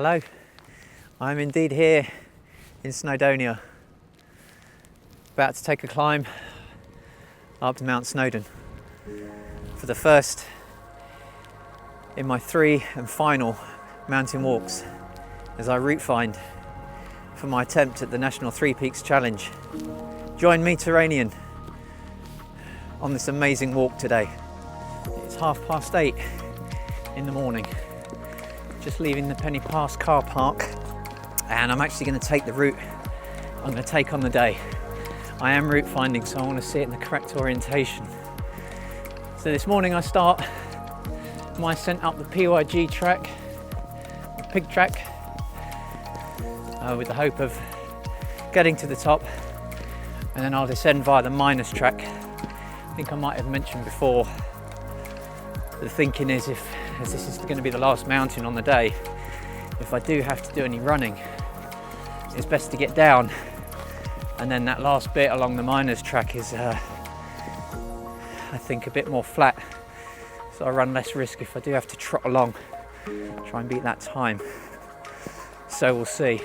Hello, I'm indeed here in Snowdonia, about to take a climb up to Mt Snowdon for the first in my 3 and final mountain walks as I route find for my attempt at the National 3 Peaks Challenge. Join me, Terrainian, on this amazing walk today. It's 8:30 in the morning, just leaving the Penny Pass car park, and I'm actually going to take the route I'm going to take on the day. I am route finding, so I want to see it in the correct orientation. So this morning I start my ascent up the PYG track, the pig track, with the hope of getting to the top, and then I'll descend via the miners track. I think I might have mentioned before, the thinking is, as this is going to be the last mountain on the day, if I do have to do any running, it's best to get down, and then that last bit along the miners track is I think a bit more flat, so I run less risk if I do have to trot along, try and beat that time. So we'll see.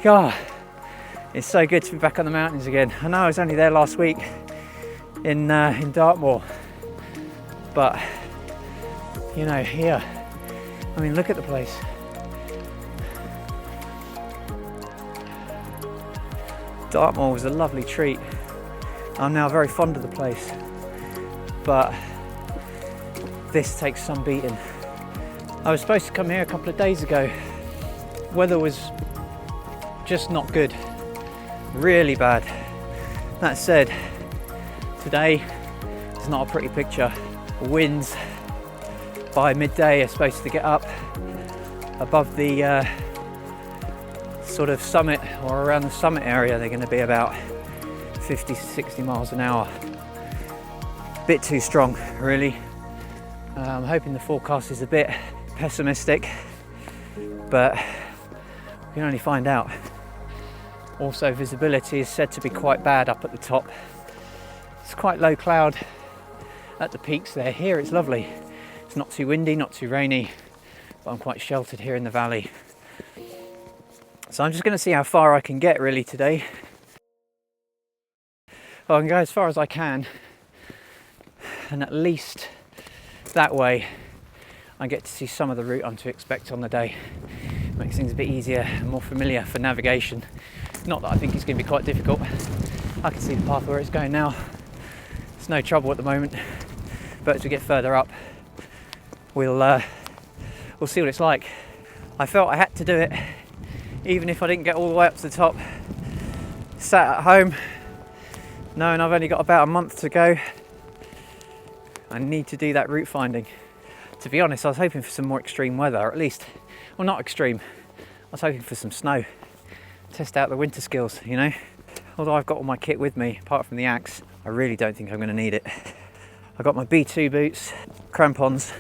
God, it's so good to be back on the mountains again. I know I was only there last week in Dartmoor, but you know, here, I mean, look at the place. Dartmoor was a lovely treat. I'm now very fond of the place, but this takes some beating. I was supposed to come here a couple of days ago. Weather was just not good, really bad. That said, today is not a pretty picture. Winds by midday are supposed to get up above the sort of summit, or around the summit area. They're going to be about 50 to 60 miles an hour. Bit too strong, really. I'm hoping the forecast is a bit pessimistic, but we can only find out. Also, visibility is said to be quite bad up at the top. It's quite low cloud at the peaks there. Here it's lovely. It's not too windy, not too rainy, but I'm quite sheltered here in the valley. So I'm just going to see how far I can get really today. Well, I can go as far as I can, and at least that way I get to see some of the route I'm to expect on the day. Makes things a bit easier and more familiar for navigation. Not that I think it's going to be quite difficult. I can see the path where it's going now. It's no trouble at the moment, but as we get further up, we'll see what it's like. I felt I had to do it, even if I didn't get all the way up to the top. Sat at home, knowing I've only got about a month to go. I need to do that route finding. To be honest, I was hoping for some more extreme weather, or at least, well, not extreme. I was hoping for some snow. Test out the winter skills, you know. Although I've got all my kit with me, apart from the axe, I really don't think I'm going to need it. I've got my B2 boots, crampons,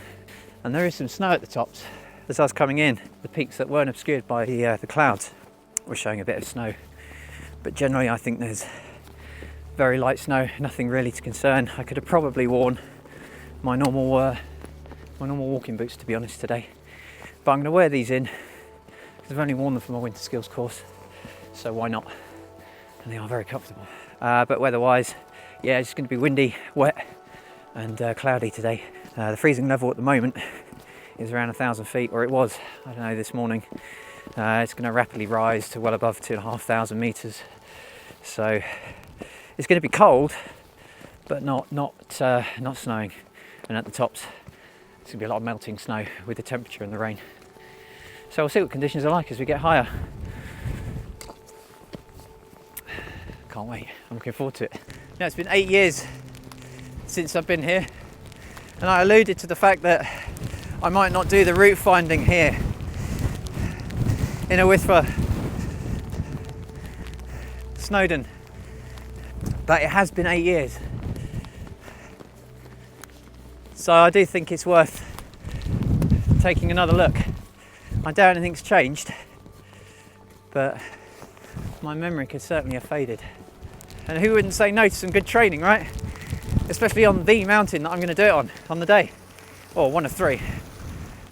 and there is some snow at the tops. As I was coming in, the peaks that weren't obscured by the clouds were showing a bit of snow. But generally I think there's very light snow, nothing really to concern. I could have probably worn my normal walking boots, to be honest, today. But I'm going to wear these in, because I've only worn them for my winter skills course, so why not? And they are very comfortable. But weather-wise, yeah, it's going to be windy, wet and cloudy today. The freezing level at the moment is around 1,000 feet, or it was, I don't know, this morning. It's going to rapidly rise to well above 2,500 meters. So it's going to be cold, but not snowing. And at the tops, it's going to be a lot of melting snow with the temperature and the rain. So we'll see what conditions are like as we get higher. Can't wait. I'm looking forward to it. Now, it's been 8 years since I've been here, and I alluded to the fact that I might not do the route finding here in Wyddfa, Snowdon, but it has been 8 years. So I do think it's worth taking another look. I doubt anything's changed, but my memory could certainly have faded. And who wouldn't say no to some good training, right? Especially on the mountain that I'm going to do it on the day. Or one of 3.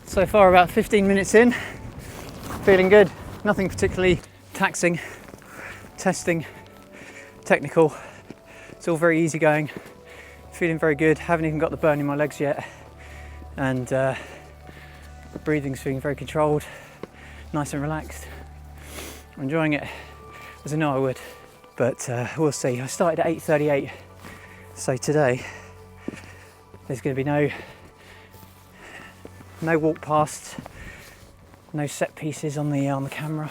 So far about 15 minutes in, feeling good. Nothing particularly taxing, testing, technical. It's all very easy going. Feeling very good. Haven't even got the burn in my legs yet. And breathing's feeling very controlled, nice and relaxed. I'm enjoying it as I know I would, but we'll see. I started at 8:38, so today there's going to be no walk past, no set pieces on the camera,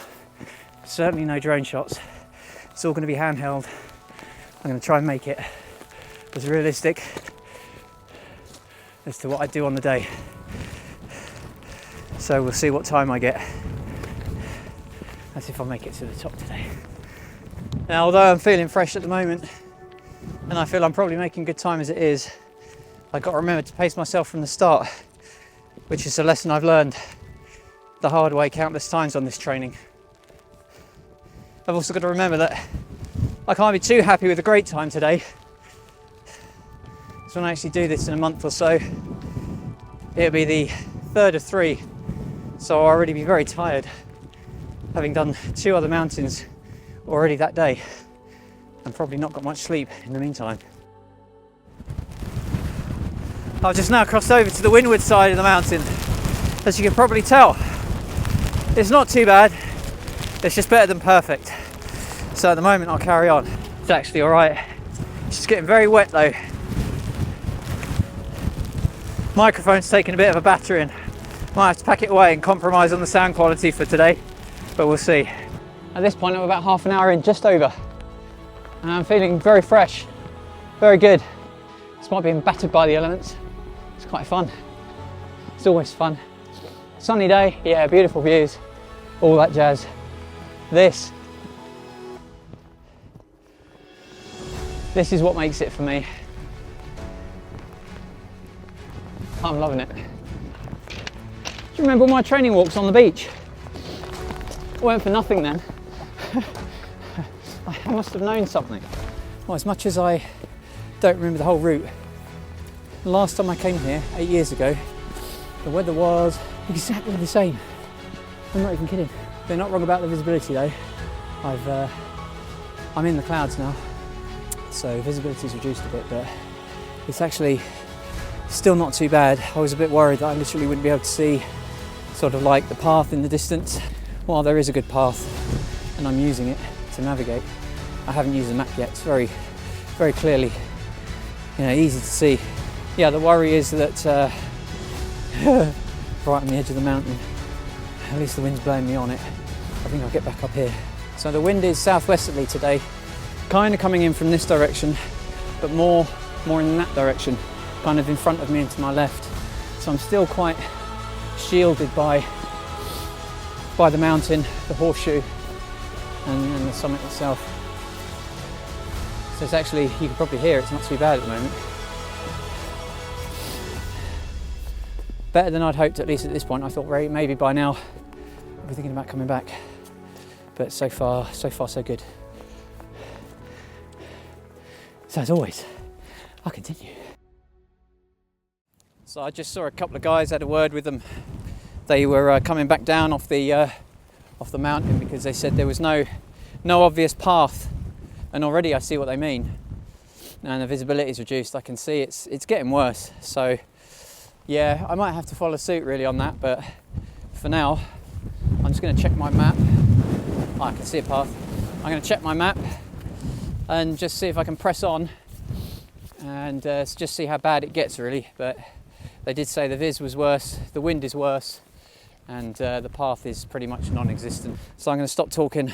certainly no drone shots. It's all going to be handheld. I'm going to try and make it as realistic as to what I do on the day. So we'll see what time I get. That's if I make it to the top today. Now, although I'm feeling fresh at the moment, and I feel I'm probably making good time as it is, I've got to remember to pace myself from the start, which is a lesson I've learned the hard way countless times on this training. I've also got to remember that I can't be too happy with a great time today. So when I actually do this in a month or so, it'll be the third of 3. So I'll already be very tired, having done 2 other mountains already that day, and probably not got much sleep in the meantime. I've just now crossed over to the windward side of the mountain. As you can probably tell, it's not too bad. It's just better than perfect. So at the moment I'll carry on. It's actually alright. It's just getting very wet though. Microphone's taking a bit of a battering. Might have to pack it away and compromise on the sound quality for today, but we'll see. At this point I'm about half an hour in, just over, and I'm feeling very fresh, very good. Despite being battered by the elements, it's quite fun. It's always fun. Sunny day, yeah, beautiful views, all that jazz. This is what makes it for me. I'm loving it. Do you remember my training walks on the beach? I went for nothing then. I must have known something. Well, as much as I don't remember the whole route, the last time I came here 8 years ago, the weather was exactly the same. I'm not even kidding. They're not wrong about the visibility though. I'm in the clouds now, so visibility's reduced a bit, but it's actually still not too bad. I was a bit worried that I literally wouldn't be able to see sort of like the path in the distance. While there is a good path and I'm using it to navigate, I haven't used the map yet. It's very, very clearly, easy to see. Yeah, the worry is that right on the edge of the mountain, at least the wind's blowing me on it. I think I'll get back up here. So the wind is southwesterly today, kind of coming in from this direction, but more in that direction, kind of in front of me and to my left. So I'm still quite shielded by the mountain, the horseshoe, and the summit itself. So it's actually, you can probably hear it's not too bad at the moment. Better than I'd hoped, at least at this point. I thought maybe by now I'll be thinking about coming back, but so far so good. So as always, I'll continue. So I just saw a couple of guys, had a word with them. They were coming back down off the mountain because they said there was no obvious path, and already I see what they mean. And the visibility is reduced. I can see it's getting worse. So yeah, I might have to follow suit really on that. But for now, I'm just going to check my map. Oh, I can see a path. I'm going to check my map and just see if I can press on and just see how bad it gets really. But they did say the vis was worse, the wind is worse, and the path is pretty much non-existent. So I'm going to stop talking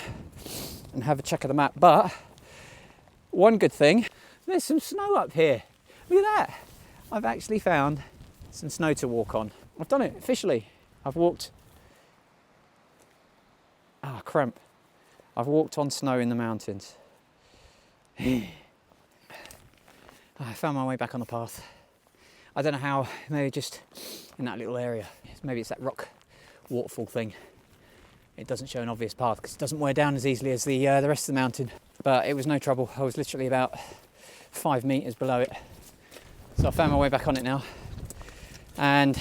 and have a check of the map. But one good thing, there's some snow up here. Look at that. I've actually found some snow to walk on. I've done it officially. I've walked, cramp. I've walked on snow in the mountains. I found my way back on the path. I don't know how, maybe just in that little area. Maybe it's that rock waterfall thing. It doesn't show an obvious path because it doesn't wear down as easily as the rest of the mountain. But it was no trouble. I was literally about 5 meters below it. So I found my way back on it now. And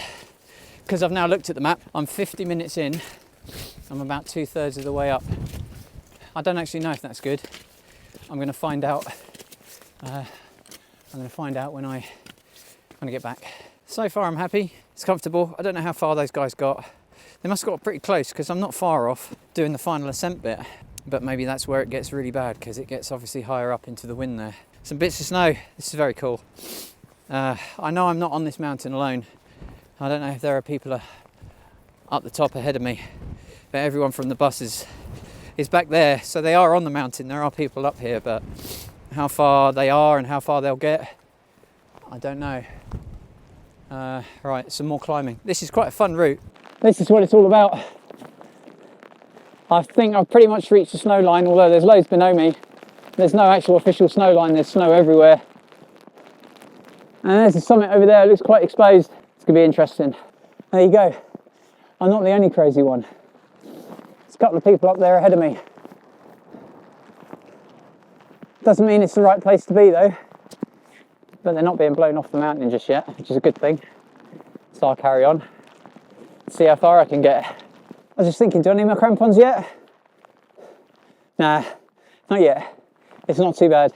because I've now looked at the map, I'm 50 minutes in. I'm about 2/3 of the way up. I don't actually know if that's good. I'm going to find out. I'm going to find out when I get back. So far I'm happy. It's comfortable. I don't know how far those guys got. They must have got pretty close because I'm not far off doing the final ascent bit. But maybe that's where it gets really bad because it gets obviously higher up into the wind there. Some bits of snow. This is very cool. I know I'm not on this mountain alone. I don't know if there are people up the top ahead of me, but everyone from the buses is back there. So they are on the mountain. There are people up here, but how far they are and how far they'll get, I don't know. Right, some more climbing. This is quite a fun route. This is what it's all about. I think I've pretty much reached the snow line, although there's loads below me. There's no actual official snow line, there's snow everywhere. And there's the summit over there, it looks quite exposed. It's going to be interesting. There you go. I'm not the only crazy one. There's a couple of people up there ahead of me. Doesn't mean it's the right place to be though. But they're not being blown off the mountain just yet, which is a good thing. So I'll carry on. See how far I can get. I was just thinking, do I need my crampons yet? Nah, not yet. It's not too bad.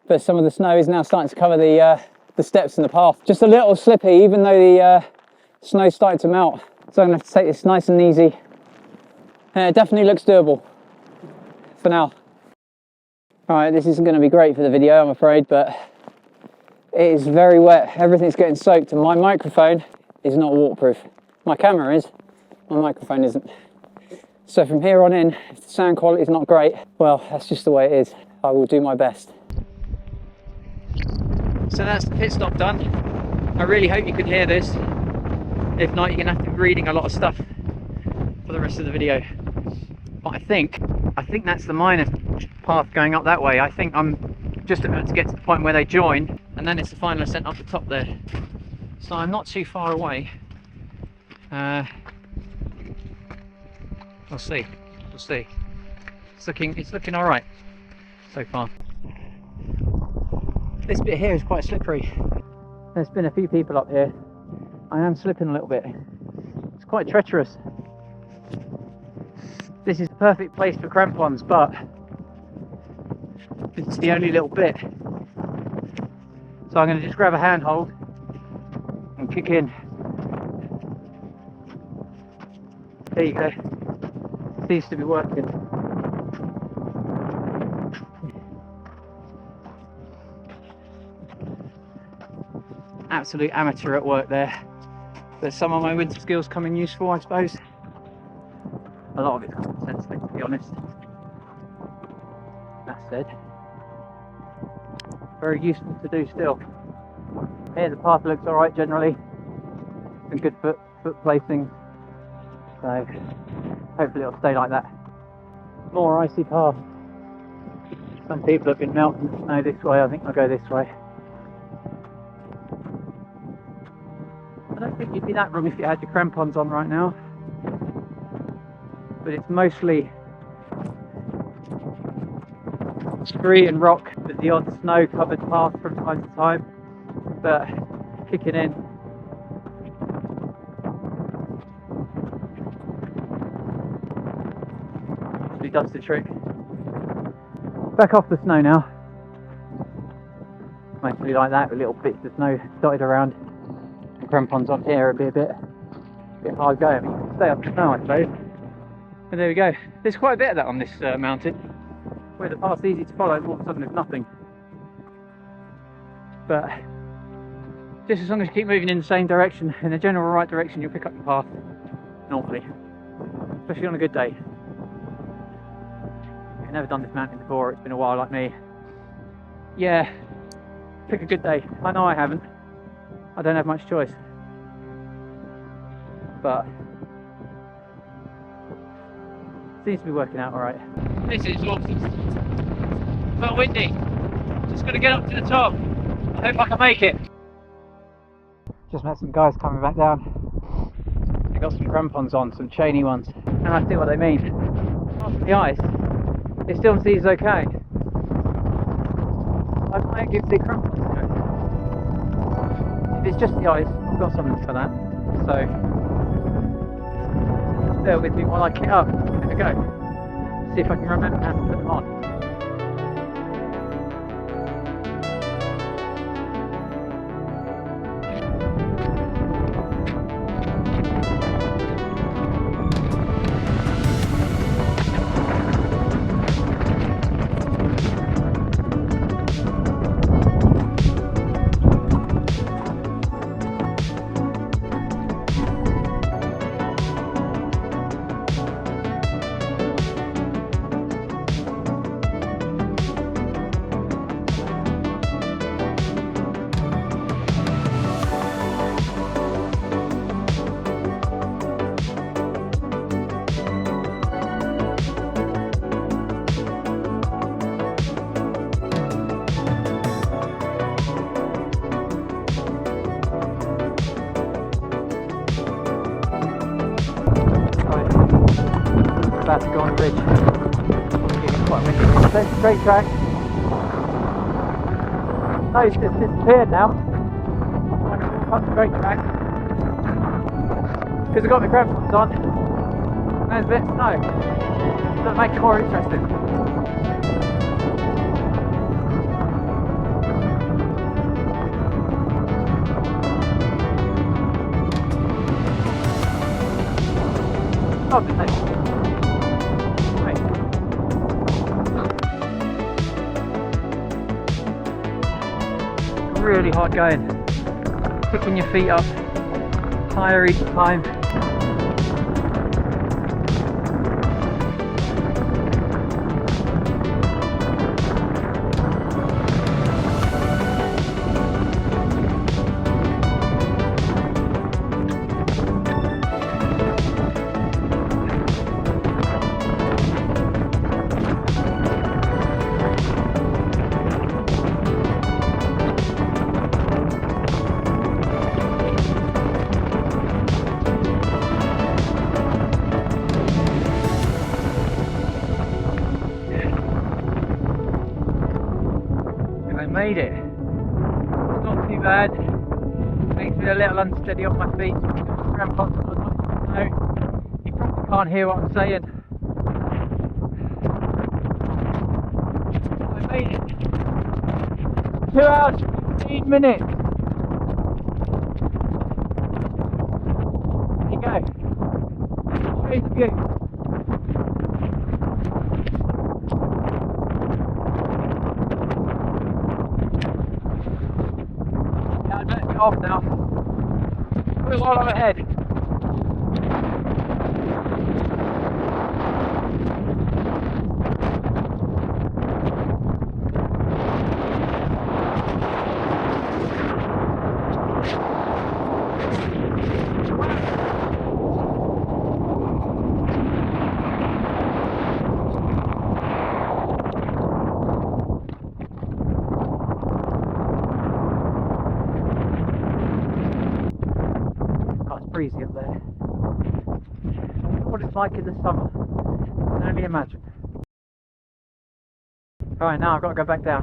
But some of the snow is now starting to cover the steps and the path. Just a little slippy, even though the snow's starting to melt. So I'm going to have to take this nice and easy. And it definitely looks doable for now. Alright, this isn't going to be great for the video, I'm afraid, but it is very wet. Everything's getting soaked and my microphone is not waterproof. My camera is, my microphone isn't. So from here on in, if the sound quality is not great, well, that's just the way it is. I will do my best. So that's the pit stop done. I really hope you can hear this. If not, you're going to have to be reading a lot of stuff for the rest of the video. But I think that's the minor path going up that way. I think I'm just about to get to the point where they join, and then it's the final ascent up the top there. So I'm not too far away. We'll see. We'll see. It's looking all right so far. This bit here is quite slippery. There's been a few people up here. I am slipping a little bit. It's quite treacherous. This is the perfect place for crampons, but it's the only little bit. So I'm going to just grab a handhold and kick in. There you go. Seems to be working. Absolute amateur at work there. There's some of my winter skills coming useful, I suppose. A lot of it's common sense, to be honest. That said, very useful to do still. Here the path looks alright generally. Some good foot placing. So hopefully it'll stay like that. More icy path. Some people have been melting the snow this way. I think I'll go this way. I don't think you'd be that wrong if you had your crampons on right now. But it's mostly scree and rock with the odd snow covered path from time to time. But kicking in. Actually does the trick. Back off the snow now. Mostly like that with little bits of snow dotted around. Crampons on here would be a bit hard going. You can stay up the snow, I suppose. And there we go. There's quite a bit of that on this mountain, where the path's easy to follow and all of a sudden there's nothing. But just as long as you keep moving in the same direction, in the general right direction, you'll pick up the path normally, especially on a good day. If you've never done this mountain before, it's been a while like me. Yeah, pick a good day. I know I haven't. I don't have much choice, but seems to be working out all right. This is awesome, but windy. Just got to get up to the top. I hope I can make it. Just met some guys coming back down. They got some crampons on, some chainy ones, and I see what they mean. After the ice, it still seems okay. I might give the crampons a go. If it's just the ice, I've got something for that. so just bear with me while I kit up. There we go. See if I can remember how to put them on. About to go on the ridge. It's quite windy. So straight track. No, it's just disappeared now. I'm going to walk up straight track. Because I've got my crampons on. There's a bit of snow. Doesn't make it more interesting. Oh, nice. Really hard going, picking your feet up higher each time. Made it. It's not too bad. Makes me a little unsteady on my feet. Crampons on the snow. You probably can't hear what I'm saying. I made it. 2 hours 15 minutes. There you go. Straight view. Off now. We're a lot ahead. Breezy up there. What it's like in the summer, I can only imagine. Alright, now I've got to go back down.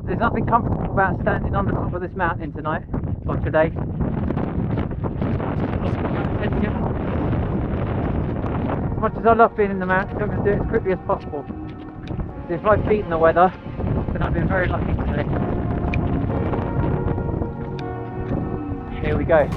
There's nothing comfortable about standing on the top of this mountain tonight, or today. As much as I love being in the mountains, I'm going to do it as quickly as possible. If I've beaten the weather, then I've been very lucky today. Here we go.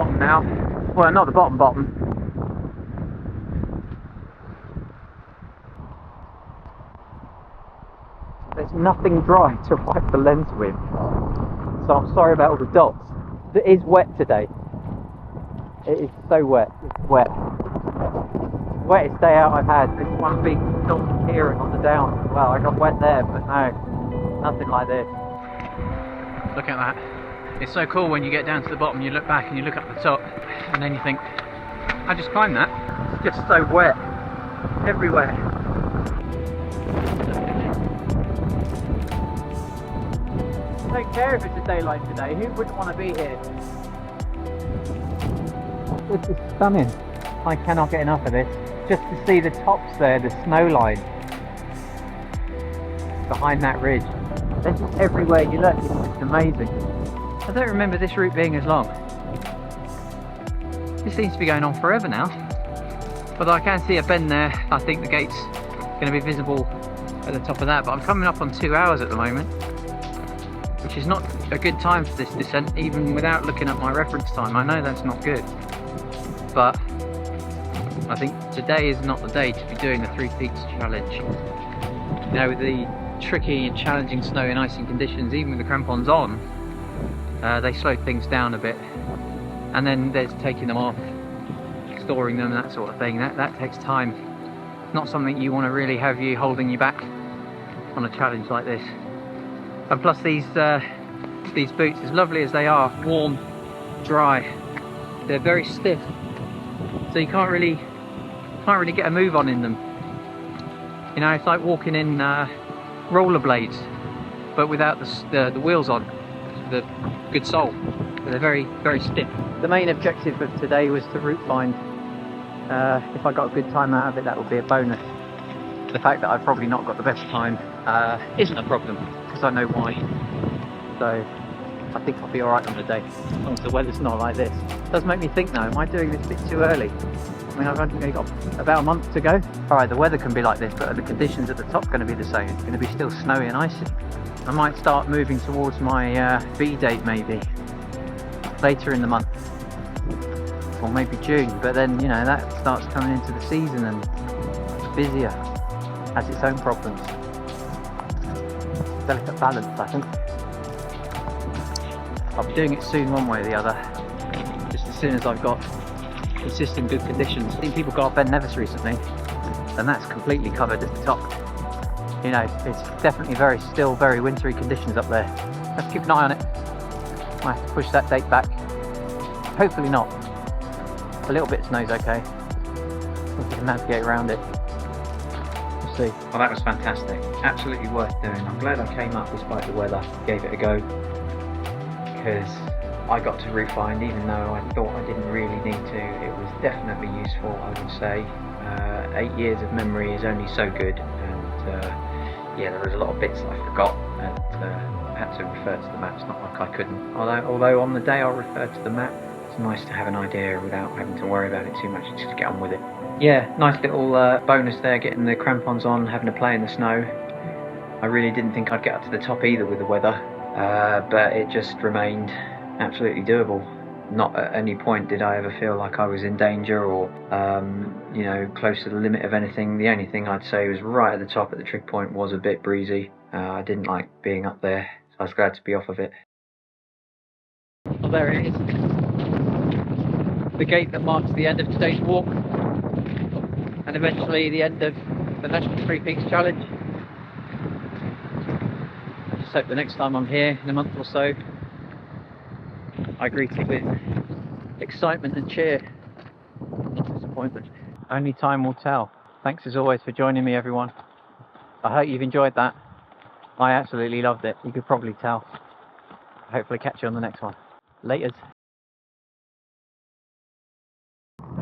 bottom now. Well, not the bottom. There's nothing dry to wipe the lens with, so I'm sorry about all the dots. It is wet today. It is so wet. It's wet. Wettest day out I've had. This one big dot here on the down. Well, I got wet there, but no, nothing like this. Look at that. It's so cool when you get down to the bottom, you look back and you look up the top, and then you think, I just climbed that. It's just so wet everywhere. I don't care if it's a day like today, who wouldn't want to be here? This is stunning. I cannot get enough of this. Just to see the tops there, the snow line behind that ridge. They're just everywhere you look, it's amazing. I don't remember this route being as long. This seems to be going on forever now. Although I can see a bend there. I think the gate's going to be visible at the top of that, but I'm coming up on 2 hours at the moment, which is not a good time for this descent, even without looking at my reference time. I know that's not good, but I think today is not the day to be doing the 3 Peaks challenge. You know, with the tricky and challenging snow and icing conditions, even with the crampons on, they slow things down a bit. And then there's taking them off, storing them, that sort of thing. That takes time. It's not something you want to really have you holding you back on a challenge like this. And plus these boots, as lovely as they are, warm, dry, they're very stiff, so you can't really get a move on in them. You know, it's like walking in rollerblades, but without the wheels on, the good sole. They're very, very stiff. The main objective of today was to route find. If I got a good time out of it, that would be a bonus. The fact that I've probably not got the best time isn't a problem, because I know why. So I think I'll be alright on the day, as long as the weather's not like this. It does make me think though, am I doing this a bit too early? I mean, I've only got about a month to go. Alright, the weather can be like this, but the conditions at the top are going to be the same. It's going to be still snowy and icy. I might start moving towards my B date maybe later in the month, or maybe June, but then, you know, that starts coming into the season and it's busier, has its own problems. Delicate balance, I think. I'll be doing it soon one way or the other, just as soon as I've got consistent good conditions. I've seen people go up Ben Nevis recently, and that's completely covered at the top. You know, it's definitely still very wintry conditions up there. Let's keep an eye on it. Might have to push that date back. Hopefully not. A little bit of snow's okay. We can navigate around it. We'll see. Well, that was fantastic. Absolutely worth doing. I'm glad I came up despite the weather. Gave it a go, because I got to route find, even though I thought I didn't really need to. It was definitely useful, I would say. 8 years of memory is only so good, and yeah, there was a lot of bits I forgot, and I had to refer to the map. It's not like I couldn't. Although on the day I'll refer to the map, it's nice to have an idea without having to worry about it too much, just to get on with it. Yeah, nice little bonus there, getting the crampons on, having to play in the snow. I really didn't think I'd get up to the top either with the weather, but it just remained absolutely doable. Not at any point did I ever feel like I was in danger or, you know, close to the limit of anything. The only thing I'd say was right at the top at the trig point was a bit breezy. I didn't like being up there, so I was glad to be off of it. Well, there it is. The gate that marks the end of today's walk, and eventually the end of the National 3 Peaks Challenge. I just hope the next time I'm here in a month or so, I greet it with excitement and cheer, not disappointment. Only time will tell. Thanks as always for joining me, everyone. I hope you've enjoyed that. I absolutely loved it. You could probably tell. Hopefully catch you on the next one. Laters.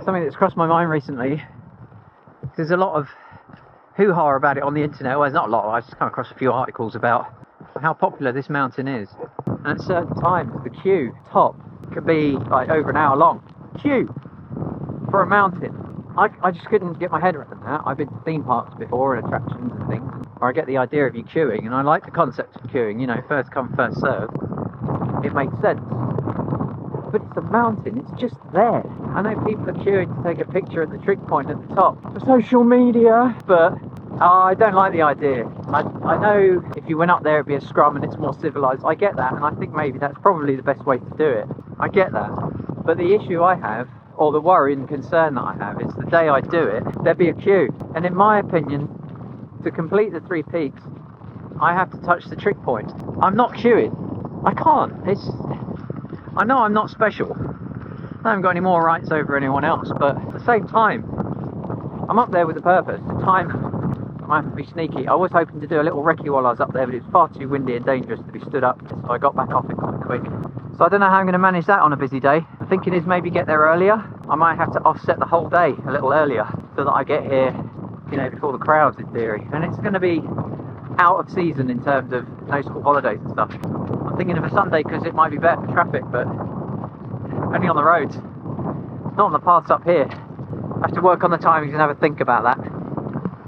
Something that's crossed my mind recently. There's a lot of hoo-ha about it on the internet. Well, there's not a lot. I've just come across a few articles about how popular this mountain is. And at certain times, the queue top could be like over an hour long. Queue for a mountain. I just couldn't get my head around that. I've been to theme parks before and attractions and things, where I get the idea of you queuing, and I like the concept of queuing. You know, first come, first serve. It makes sense. but it's a mountain, it's just there. I know people are queuing to take a picture at the trig point at the top for social media, but I don't like the idea. I know if you went up there it'd be a scrum and it's more civilised, I get that, and I think maybe that's probably the best way to do it. I get that, but the issue I have, or the worry and concern that I have, is the day I do it, there'd be a queue, and in my opinion, to complete the 3 peaks, I have to touch the trig point. I'm not queuing. I can't. I know I'm not special. I haven't got any more rights over anyone else, but at the same time, I'm up there with a purpose. The time, I might have to be sneaky. I was hoping to do a little recce while I was up there, but it was far too windy and dangerous to be stood up, so I got back off it quite quick. So I don't know how I'm going to manage that on a busy day. The thinking is maybe get there earlier. I might have to offset the whole day a little earlier so that I get here, before the crowds in theory. And it's going to be out of season in terms of no school holidays and stuff. I'm thinking of a Sunday because it might be better for traffic, but only on the roads, not on the paths up here. I have to work on the timings and have a think about that.